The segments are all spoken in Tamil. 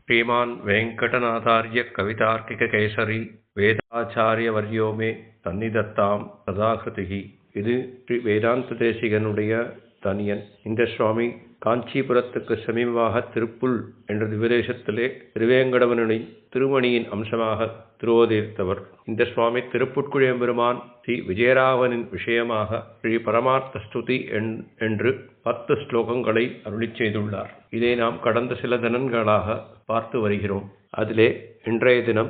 श्रीमान् वेङ्कटनाथार्य कवितार्किककेसरी வேதாச்சாரியவர்யோ மே தன்னிதத்தாம் சதாகிருதி. இது ஸ்ரீ வேதாந்த தேசிகனுடைய தனியன். இந்த சுவாமி காஞ்சிபுரத்துக்கு சமீபமாக திருப்புல் என்ற திவ்யதேசத்திலே திருவேங்கடவனுடைய திருமணியின் அம்சமாக திருவோதீர்த்தவர். இந்த சுவாமி திருப்புட்குழியம்பெருமான் ஸ்ரீ விஜயராகவனின் விஷயமாக ஸ்ரீ பரமார்த்த ஸ்துதி என்று 10 ஸ்லோகங்களை அருளிச் செய்துள்ளார். இதை நாம் கடந்த சில தினங்களாக பார்த்து வருகிறோம். அதிலே இன்றைய தினம்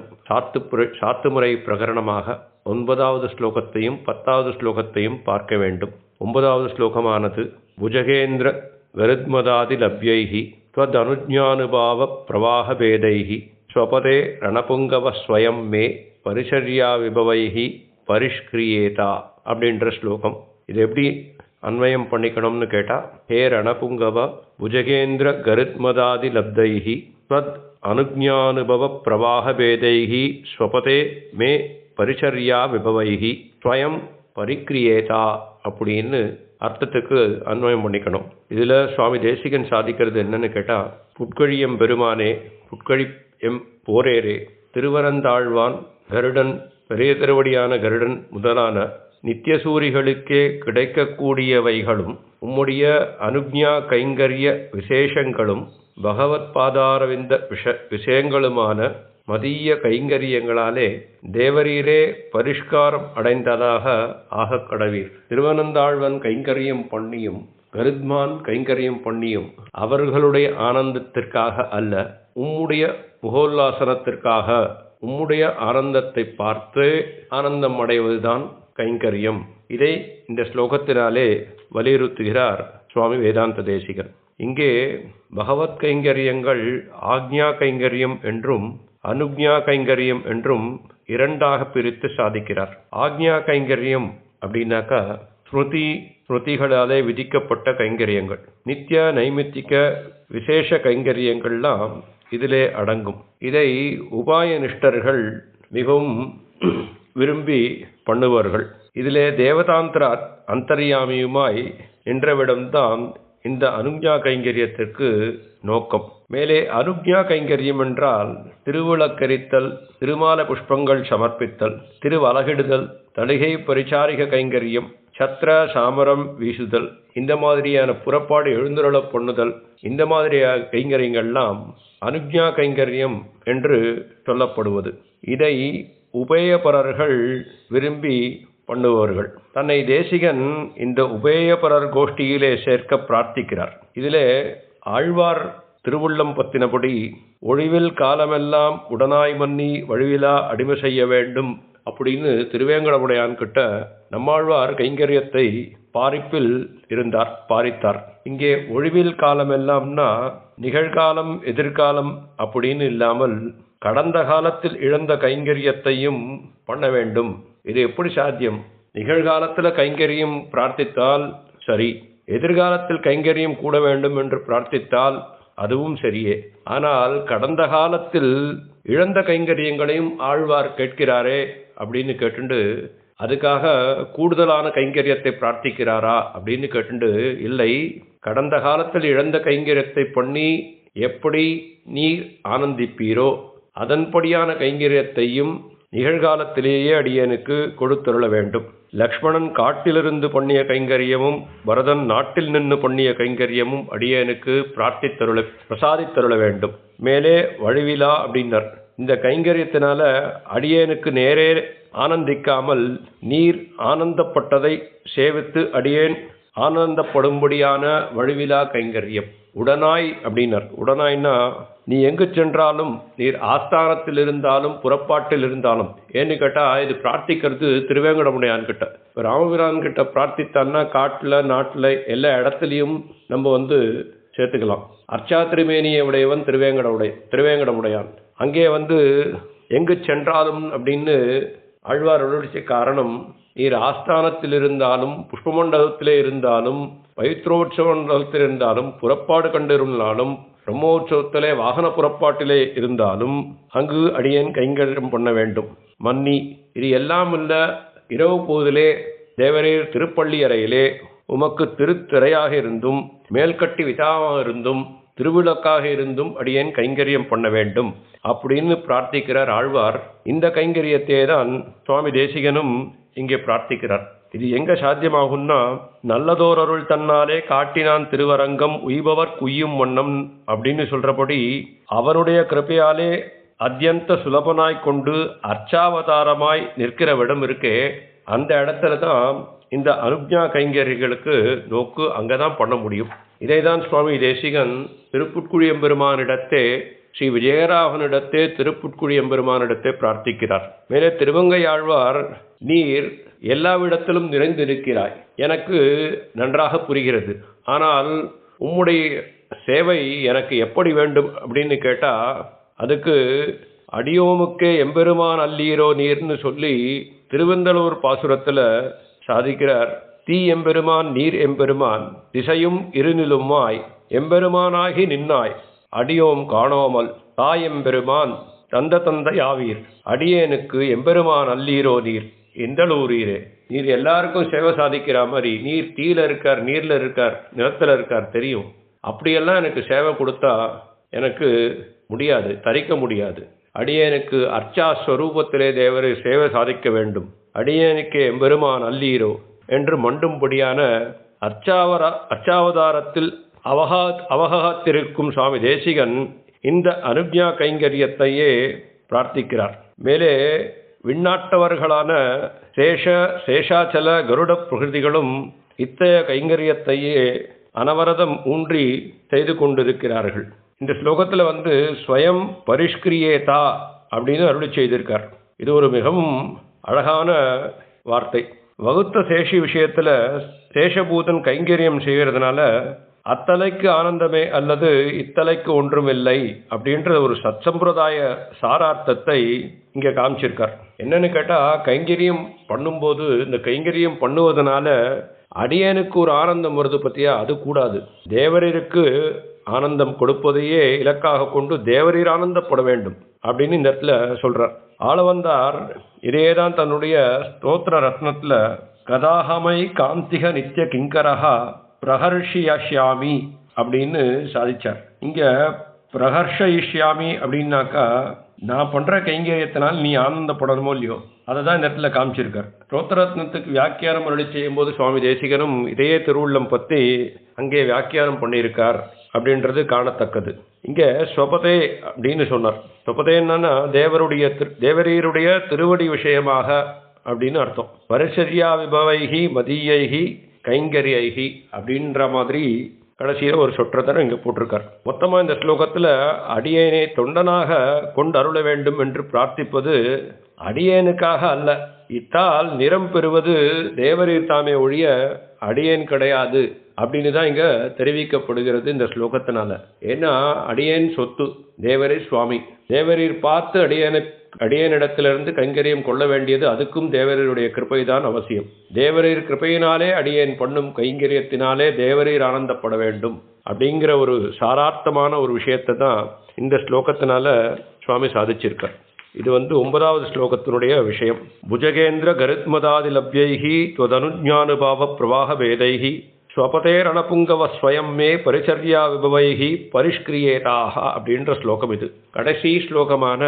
சாத்துமுறை பிரகரணமாக 9வது ஸ்லோகத்தையும் 10வது ஸ்லோகத்தையும் பார்க்க வேண்டும். 9வது ஸ்லோகமானது புஜகேந்திர கருத்மதாதி லப்யைஹி த்வதனுஜ்ஞானுபாவ பிரவாகபேதைஹி ஸ்வபதே ரணபுங்கவ ஸ்வயம் மே பரிசர்யா விபவைஹி பரிஷ்கிரியேதா அப்படின்ற ஸ்லோகம். இது எப்படி அன்வயம் பண்ணிக்கணும்னு கேட்டா, ஹே ரணபுங்கவ புஜகேந்திர கருத்மதாதி லப்தைஹி த்வத் அனுஜ்ஞானுபவ பிரவாகபேதைஹி ஸ்வபதே மே பரிசர்யா விபவைஹி ஸ்வயம் பரிக்ரியேதா அப்படின்னு அர்த்தத்துக்கு அன்வயம் பண்ணிக்கணும். இதுல சுவாமி தேசிகன் சாதிக்கிறது என்னன்னு கேட்டா, புட்கழியம் பெருமானே, புட்கழி எம் போரேரே, திருவரந்தாழ்வான், கருடன், பெரிய திருவடியான கருடன் முதலான நித்தியசூரிகளுக்கே கிடைக்கக்கூடியவைகளும் உம்முடைய அனுஜ்ஞா கைங்கரிய விசேஷங்களும் பகவத் பாதாரவிந்த விஷயங்களுமான மதிய கைங்கரியங்களாலே தேவரீரே பரிஷ்காரம் அடைந்ததாக ஆகக் கடவீர். திருவனந்தாழ்வன் கைங்கரியம் பண்ணியும் கருத்மான் கைங்கரியம் பண்ணியும் அவர்களுடைய ஆனந்தத்திற்காக அல்ல, உம்முடைய முகோல்லாசனத்திற்காக, உம்முடைய ஆனந்தத்தை பார்த்து ஆனந்தம் அடைவதுதான் கைங்கரியம். இதை இந்த ஸ்லோகத்தினாலே வலியுறுத்துகிறார் சுவாமி வேதாந்த தேசிகன். இங்கே பகவத் கைங்கரியங்கள் ஆக்ஞா கைங்கரியம் என்றும் அனுஜ்ஞா கைங்கரியம் என்றும் இரண்டாக பிரித்து சாதிக்கிறார். ஆக்ஞா கைங்கரியம் அப்படின்னாக்கா ஸ்ருதிகளாலே விதிக்கப்பட்ட கைங்கரியங்கள், நித்திய நைமித்திக விசேஷ கைங்கரியங்கள்லாம் இதிலே அடங்கும். இதை உபாய நிஷ்டர்கள் மிகவும் விரும்பி பண்ணுவார்கள். இதிலே தேவதாந்திர அந்தர்யாமியுமாய் நின்றவிடம்தான் இந்த அனுஜ்ஞா கைங்கரியத்திற்கு நோக்கம். மேலே அனுஜ்ஞா கைங்கரியம் என்றால் திருவிளக்கரித்தல், திருமால புஷ்பங்கள் சமர்ப்பித்தல், திருவலகிடுதல், தலிகை பரிசாரிக கைங்கரியம், சத்திர சாமரம் வீசுதல், இந்த மாதிரியான புறப்பாடு எழுந்துருள பண்ணுதல், இந்த மாதிரியான கைங்கரியங்கள்லாம் அனுஜ்ஞா கைங்கரியம் என்று சொல்லப்படுவது. இதை உபயபரர்கள் விரும்பி பண்ணுவார்கள். தன்னை தேசிகன் இந்த உபயபரர் கோஷ்டியிலே சேர்க்க பிரார்த்திக்கிறார். இதிலே ஆழ்வார் திருவுள்ளம் பத்தினபடி ஒழிவில் காலமெல்லாம் உடனாய் மன்னி வழிவிலா அடிமை செய்ய வேண்டும் அப்படின்னு திருவேங்கடமுடையான் கிட்ட நம்மாழ்வார் கைங்கரியத்தை பாரிப்பில் பாரித்தார். இங்கே ஒழிவில் காலமெல்லாம்னா நிகழ்காலம் எதிர்காலம் அப்படின்னு இல்லாமல் கடந்த காலத்தில் இழந்த கைங்கரியத்தையும் பண்ண வேண்டும். இது எப்படி சாத்தியம்? நிகழ்காலத்தில் கைங்கரியம் பிரார்த்தித்தால் சரி, எதிர்காலத்தில் கைங்கரியம் கூட வேண்டும் என்று பிரார்த்தித்தால் அதுவும் சரியே. ஆனால் கடந்த காலத்தில் இழந்த கைங்கரியங்களையும் ஆழ்வார் கேட்கிறாரே அப்படின்னு கேட்டுண்டு அதுக்காக கூடுதலான கைங்கரியத்தை பிரார்த்திக்கிறாரா அப்படின்னு கேட்டுண்டு, இல்லை, கடந்த காலத்தில் இழந்த கைங்கரியத்தை பண்ணி எப்படி நீர் ஆனந்திப்பீரோ அதன்படியான கைங்கரியத்தையும் நிகழ்காலத்திலேயே அடியனுக்கு கொடுத்தருள வேண்டும். லக்ஷ்மணன் காட்டிலிருந்து பண்ணிய கைங்கரியமும் பரதன் நாட்டில் நின்று பண்ணிய கைங்கரியமும் அடியனுக்கு பிரசாதித்தருள வேண்டும். மேலே வழிவிலா அப்படின்னர். இந்த கைங்கரியத்தினால அடியேனுக்கு நேரே ஆனந்திக்காமல் நீர் ஆனந்தப்பட்டதை சேவித்து அடியேன் ஆனந்தப்படும்படியான வழிவிலா கைங்கரியம். உடனாய் அப்படின்னர். உடனாய்னா நீ எங்கு சென்றாலும், நீர் ஆஸ்தானத்தில் இருந்தாலும் புறப்பாட்டில் இருந்தாலும். ஏன்னு கேட்டா இது பிரார்த்திக்கிறது திருவேங்கடமுடையான் கிட்ட. ராமபிரான் கிட்ட பிரார்த்தித்தான்னா காட்டுல நாட்டுல எல்லா இடத்துலையும் நம்ம சேர்த்துக்கலாம். அர்ச்சாத்திரிமேனியை உடையவன் திருவேங்கடமுடையான். அங்கே எங்கு சென்றாலும் அப்படின்னு ஆழ்வார் அருளிய காரணம், நீர் ஆஸ்தானத்தில் இருந்தாலும் புஷ்பமண்டலத்திலே இருந்தாலும் பவித்ரோற்சவ மண்டலத்தில் இருந்தாலும் புறப்பாடு கண்டிருந்தாலும் பிரம்மோற்சவத்திலே வாகன புறப்பாட்டிலே இருந்தாலும் அங்கு அடியேன் கைங்கரியம் பண்ண வேண்டும். மன்னி இது எல்லாம் இல்ல, இரவு போதிலே தேவரீர் திருப்பள்ளி அறையிலே உமக்கு திருத்திரையாக இருந்தும் மேல்கட்டி விதாமாக இருந்தும் திருவிளக்காக இருந்தும் அடியேன் கைங்கரியம் பண்ண வேண்டும் அப்படின்னு பிரார்த்திக்கிறார் ஆழ்வார். இந்த கைங்கரியத்தை தான் சுவாமி தேசிகனும் இங்கே பிரார்த்திக்கிறார். இது எங்க சாத்தியமாகும்னா, நல்லதோர் அருள் தன்னாலே காட்டினான் திருவரங்கம் உய்பவர் குய்யும் வண்ணம் அப்படின்னு சொல்றபடி அவருடைய கிருப்பையாலே அத்தியந்த சுலபனாய் கொண்டு அர்ச்சாவதாரமாய் நிற்கிற இடம் இருக்கே, அந்த இடத்துல தான் இந்த அனுஜ்ஞா கைங்கரிகளுக்கு நோக்கு அங்கதான் பண்ண முடியும். இதைதான் சுவாமி தேசிகன் திருப்புட்குழி எம்பெருமானிடத்தே ஸ்ரீ விஜயராகவனிடத்தே திருப்புட்குழி எம்பெருமானிடத்தே பிரார்த்திக்கிறார். மேலே திருவங்கையாழ்வார், நீர் எல்லாவிடத்திலும் நிறைந்திருக்கிறாய், எனக்கு நன்றாக புரிகிறது. ஆனால் உம்முடைய சேவை எனக்கு எப்படி வேண்டும் அப்படின்னு கேட்டா, அதுக்கு அடியோமுக்கே எம்பெருமான் அல்லீரோ நீர்னு சொல்லி திருவெந்தலூர் பாசுரத்துல சாதிக்கிறார். தீ எம்பெருமான் நீர் எம்பெருமான் திசையும் இருநிலுமாய் எம்பெருமானாகி நின்னாய் அடியோம் காணோமல் தாயெம்பெருமான் தந்த தந்தையாவீர் அடியேனுக்கு எம்பெருமான் அல்லீரோ நீர் எந்தளூரீரே. நீர் எல்லாருக்கும் சேவை சாதிக்கிற மாதிரி, நீர் தீல இருக்கார், நீர்ல இருக்கார், நிலத்துல இருக்கார் தெரியும். அப்படியெல்லாம் எனக்கு சேவை கொடுத்தா எனக்கு முடியாது, தரிக்க முடியாது. அடியேனுக்கு அர்ச்சா ஸ்வரூபத்திலே தேவரை சேவை சாதிக்க வேண்டும், அடியேனுக்கு எம்பெருமான் அல்லீரோ என்று மண்டும்படியான அர்ச்சாவதாரத்தில் அவகாத்திருக்கும் சுவாமி தேசிகன் இந்த அனுஜ்ஞா கைங்கரியத்தையே பிரார்த்திக்கிறார். மேலே விண்ணாட்டவர்களான சேஷாச்சல கருட பிரகிருதிகளும் இத்தகைய கைங்கரியத்தையே அனவரதம் ஊன்றி செய்து கொண்டிருக்கிறார்கள். இந்த ஸ்லோகத்தில் ஸ்வயம் பரிஷ்கிரியேதா அப்படின்னு அருளி செய்திருக்கார். இது ஒரு மிகவும் அழகான வார்த்தை. வகுத்த சேஷி விஷயத்துல சேஷபூதன் கைங்கரியம் செய்கிறதுனால அத்தலைக்கு ஆனந்தமே அல்லது இத்தலைக்கு ஒன்றுமில்லை அப்படின்ற ஒரு சத்சம்பிரதாய சாரார்த்தத்தை இங்க காமிச்சிருக்கார். என்னன்னு கேட்டா, கைங்கரியம் பண்ணும்போது இந்த கைங்கரியம் பண்ணுவதனால அடியனுக்கு ஒரு ஆனந்தம் வருது பத்தியா, அது கூடாது. தேவரீருக்கு ஆனந்தம் கொடுப்பதையே இலக்காக கொண்டு தேவரீர் ஆனந்தப்பட வேண்டும் அப்படின்னு இந்த இடத்துல சொல்றார். ஆளவந்தார் இதேதான் தன்னுடைய ஸ்தோத்திர ரத்னத்துல கதாஹமை காந்திக நித்திய கிங்கரஹா பிரஹர்ஷியாமி அப்படின்னு சாதிச்சார். இங்க பிரஹர்ஷயிஷ்யாமி அப்படின்னாக்கா, நான் பண்ற கைங்கரியத்தினால் நீ ஆனந்தப்படணுமோ இல்லையோ, அதை தான் இந்த இடத்துல காமிச்சிருக்கார். ஸ்தோத்திரத்னத்துக்கு வியாக்கியானம் அருளி செய்யும் போது சுவாமி தேசிகனும் இதையே திருவுள்ளம் பற்றி அங்கே வியாக்கியானம் பண்ணியிருக்கார் அப்படின்றது காணத்தக்கது. இங்க ஸ்வபதே அப்படின்னு சொன்னார். ஸ்வபதே என்னன்னா தேவரீருடைய திருவடி விஷயமாக அப்படின்னு அர்த்தம். பரிசர்யா விபவைகி மதியைகி கைங்கரியைகி அப்படின்ற மாதிரி கடைசியில் ஒரு சொற்றத்தரம் இங்கே போட்டிருக்கார். மொத்தமாக இந்த ஸ்லோகத்தில் அடியேனை தொண்டனாக கொண்டு அருள வேண்டும் என்று பிரார்த்திப்பது அடியேனுக்காக அல்ல, இத்தால் நிறம் பெறுவது தேவரீர் தாமே ஒழிய அடியேன் கிடையாது அப்படின்னு தான் இங்கே தெரிவிக்கப்படுகிறது இந்த ஸ்லோகத்தினால. ஏன்னா அடியேன் சொத்து, தேவரீர் சுவாமி. தேவரீர் பார்த்து அடியேனிடத்திலிருந்து கைங்கரியம் கொள்ள வேண்டியது, அதுக்கும் தேவரீருடைய கிருப்பை தான் அவசியம். தேவரீர் கிருப்பையினாலே அடியேன் பண்ணும் கைங்கரியத்தினாலே தேவரீர் ஆனந்தப்பட வேண்டும் அப்படிங்கிற ஒரு சாரார்த்தமான ஒரு விஷயத்தை தான் இந்த ஸ்லோகத்தினால சுவாமி சாதிச்சிருக்கார். இது 9வது ஸ்லோகத்தினுடைய விஷயம். புஜகேந்திர கருத்மதாதி லப்யைஹி त्वदनुज्ञानुभाव பிரவாக வேதைஹி ஸ்வபதேரணபுங்கவ ஸ்வயம் மே பரிச்சர்யா விபவைஹி பரிஷ்கிரியேதாக அப்படின்ற ஸ்லோகம் இது. கடைசி ஸ்லோகமான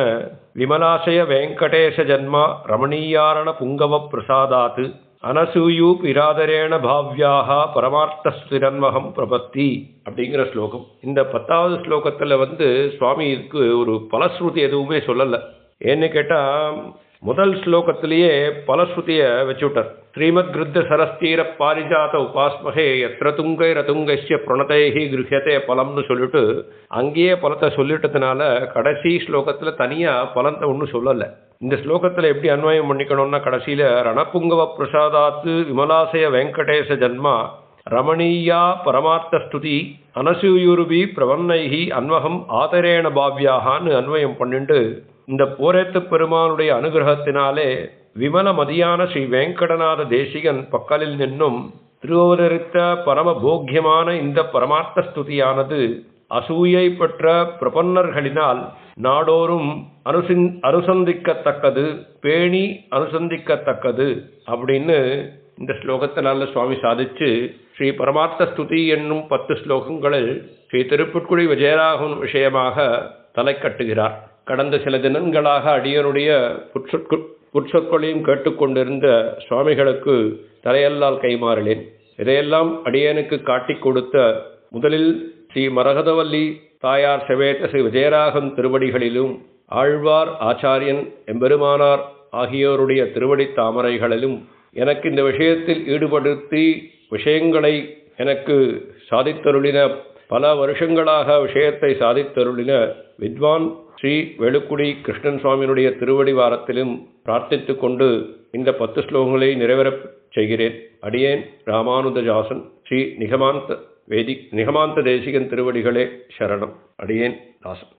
விமலாசய வெங்கடேஷ ஜன்மா ரமணீயாரண புங்கவ பிரசாதாத் அனசூயூ பிராதரேண பாவ்யாக பரமார்த்தஸ்திரன்மகம் பிரபத்தி அப்படிங்கிற ஸ்லோகம். இந்த 10வது ஸ்லோகத்தில் சுவாமி இதுக்கு ஒரு பலஸ்ருதி எதுவுமே சொல்லலை. ஏன்னு கேட்டால் முதல் ஸ்லோகத்திலேயே பலஸ்ருதியை வச்சுவிட்டார். ஸ்ரீமத் கிருத்த சரஸ்தீர பாரிஜாத உபாஸ்மகே எத்திர துங்கை ரதுங்கைஸ்ய பிரணதைஹி கிருஹ்யதே பலம்னு சொல்லிட்டு அங்கேயே பலத்தை சொல்லிட்டதுனால கடைசி ஸ்லோகத்தில் தனியாக பலத்தை ஒன்றும் சொல்லலை. இந்த ஸ்லோகத்தில் எப்படி அன்வயம் பண்ணிக்கணும்னா, கடைசியில் ரணபுங்கவ பிரசாதாத்து விமலாசய வெங்கடேஷ ஜன்மா ரமணீயா பரமார்த்த ஸ்துதி அனசூயுருபி பிரவன்னைஹி அன்வகம் ஆதரேண பாவ்யாகான்னு அன்வயம் பண்ணிட்டு, இந்த போரேத்து பெருமானுடைய அனுகிரகத்தினாலே விமல மதியான ஸ்ரீ வெங்கடநாத தேசிகன் பக்கலில் நின்னும் திருவருத்த பரம போக்கியமான இந்த பரமார்த்த ஸ்துதியானது அசூயை பெற்ற பிரபன்னர்களினால் நாடோறும் அனுசந்திக்கத்தக்கது, பேணி அனுசந்திக்கத்தக்கது அப்படின்னு இந்த ஸ்லோகத்தினால சுவாமி சாதிச்சு ஸ்ரீ பரமார்த்த ஸ்துதி என்னும் 10 ஸ்லோகங்களில் ஸ்ரீ திருப்புட்குடி விஜயராகவன் விஷயமாக தலை கட்டுகிறார். கடந்த சில தினங்களாக அடியனுடைய புற்சொற்களையும் கேட்டுக்கொண்டிருந்த சுவாமிகளுக்கு தலையல்லால் கைமாறினேன். இதையெல்லாம் அடியனுக்கு காட்டிக் கொடுத்த முதலில் ஸ்ரீ மரகதவல்லி தாயார் செவேத்த ஸ்ரீ விஜயராகவன் திருவடிகளிலும் ஆழ்வார் ஆச்சாரியன் எம்பெருமானார் ஆகியோருடைய திருவடி தாமரைகளிலும் எனக்கு இந்த விஷயத்தில் ஈடுபடுத்தி விஷயங்களை எனக்கு சாதித்தருளின, பல வருஷங்களாக விஷயத்தை சாதித்தருளின வித்வான் ஸ்ரீ வெளுக்குடி கிருஷ்ணன் சுவாமியினுடைய திருவடி வாரத்திலும் பிரார்த்தித்து கொண்டு இந்த 10 ஸ்லோகங்களை நிறைவேறச் செய்கிறேன். அடியேன் ராமானுஜதாசன். ஸ்ரீ நிகமாந்த தேசிகன் திருவடிகளே சரணம். அடியேன் தாசன்.